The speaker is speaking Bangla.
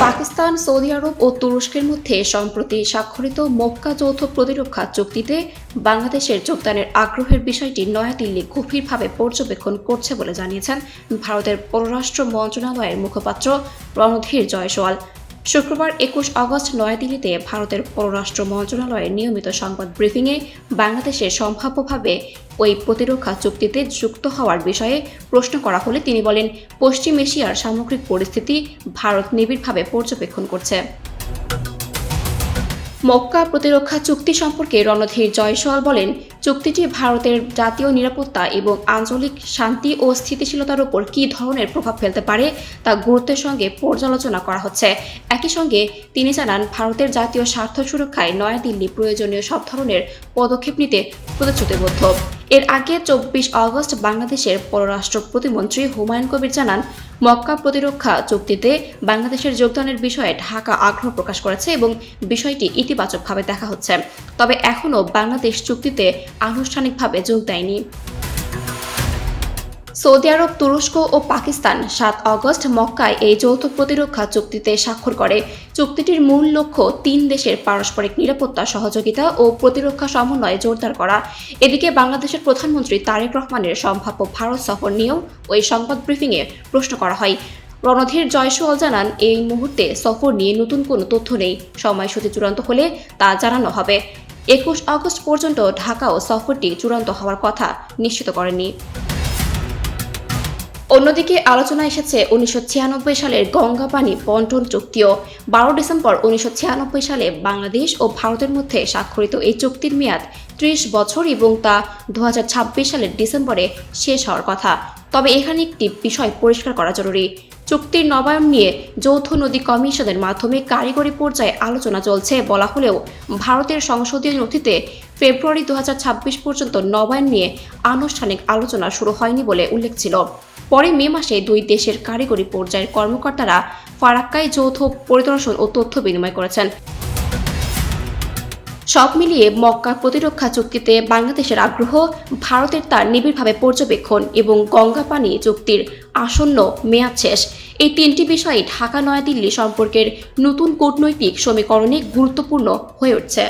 পাকিস্তান, সৌদি আরব ও তুরস্কের মধ্যে সম্প্রতি স্বাক্ষরিত মক্কা যৌথ প্রতিরক্ষা চুক্তিতে বাংলাদেশের যোগদানের আগ্রহের বিষয়টি নয়াদিল্লি গভীরভাবে পর্যবেক্ষণ করছে বলে জানিয়েছেন ভারতের পররাষ্ট্র মন্ত্রণালয়ের মুখপাত্র রণধীর জয়সওয়াল। শুক্রবার ২১ আগস্ট নয়াদিল্লিতে ভারতের পররাষ্ট্র মন্ত্রণালয়ের নিয়মিত সংবাদ ব্রিফিংয়ে বাংলাদেশের সম্ভাব্যভাবে ওই প্রতিরক্ষা চুক্তিতে যুক্ত হওয়ার বিষয়ে প্রশ্ন করা হলে তিনি বলেন, পশ্চিম এশিয়ার সামগ্রিক পরিস্থিতি ভারত নিবিড়ভাবে পর্যবেক্ষণ করছে। মক্কা প্রতিরক্ষা চুক্তি সম্পর্কে রণধীর জয়সওয়াল বলেন, চুক্তিটি ভারতের জাতীয় নিরাপত্তা এবং আঞ্চলিক শান্তি ও স্থিতিশীলতার উপর কী ধরনের প্রভাব ফেলতে পারে তা গুরুত্বের সঙ্গে পর্যালোচনা করা হচ্ছে। একই সঙ্গে তিনি জানান, ভারতের জাতীয় স্বার্থ সুরক্ষায় নয়াদিল্লি প্রয়োজনীয় সব ধরনের পদক্ষেপ নিতে প্রতিশ্রুতিবদ্ধ। এর আগে ২৪ আগস্ট বাংলাদেশের পররাষ্ট্র প্রতিমন্ত্রী হুমায়ুন কবির জানান, মক্কা প্রতিরক্ষা চুক্তিতে বাংলাদেশের যোগদানের বিষয়ে ঢাকা আগ্রহ প্রকাশ করেছে এবং বিষয়টি ইতিবাচকভাবে দেখা হচ্ছে, তবে এখনও বাংলাদেশ চুক্তিতে আনুষ্ঠানিকভাবে যোগ দেয়নি। সৌদি আরব, তুরস্ক ও পাকিস্তান ৭ আগস্ট মক্কায় এই যৌথ প্রতিরক্ষা চুক্তিতে স্বাক্ষর করে। চুক্তিটির মূল লক্ষ্য ৩ দেশের পারস্পরিক নিরাপত্তা, সহযোগিতা ও প্রতিরক্ষা সমন্বয় জোরদার করা। এদিকে বাংলাদেশের প্রধানমন্ত্রী তারেক রহমানের সম্ভাব্য ভারত সফর নিয়েও ওই সংবাদ ব্রিফিংয়ে প্রশ্ন করা হয়। রণধীর জয়সওয়াল জানান, এই মুহূর্তে সফর নিয়ে নতুন কোনো তথ্য নেই, সময়সূচি চূড়ান্ত হলে তা জানানো হবে। ২১ আগস্ট পর্যন্ত ঢাকাও সফরটি চূড়ান্ত হওয়ার কথা নিশ্চিত করেনি। অন্যদিকে আলোচনায় এসেছে ১৯৯৬ সালের গঙ্গা পানি বন্টন চুক্তিও। ১২ ডিসেম্বর ১৯৯৬ সালে বাংলাদেশ ও ভারতের মধ্যে স্বাক্ষরিত এই চুক্তির মেয়াদ ৩০ বছর এবং তা ২০২৬ সালের ডিসেম্বরে শেষ হওয়ার কথা। তবে এখানে একটি বিষয় পরিষ্কার করা জরুরি। চুক্তির নবায়ন নিয়ে যৌথ নদী কমিশনের মাধ্যমে কারিগরি পর্যায়ে আলোচনা চলছে বলা হলেও ভারতের সংসদীয় নথিতে ফেব্রুয়ারি ২০২৬ পর্যন্ত নবায়ন নিয়ে আনুষ্ঠানিক আলোচনা শুরু হয়নি বলে উল্লেখ ছিল। পরে মে মাসে দুই দেশের কারিগরি পর্যায়ের কর্মকর্তারা ফারাক্কায় যৌথ পরিদর্শন ও তথ্য বিনিময় করেছেন। সব মিলিয়ে মক্কা প্রতিরক্ষা চুক্তিতে বাংলাদেশের আগ্রহ, ভারতের তার নিবিড়ভাবে পর্যবেক্ষণ এবং গঙ্গা পানি চুক্তির আসন্ন মেয়াদ শেষ, এই তিনটি বিষয়ই ঢাকা নয়াদিল্লি সম্পর্কের নতুন কূটনৈতিক সমীকরণে গুরুত্বপূর্ণ হয়ে উঠছে।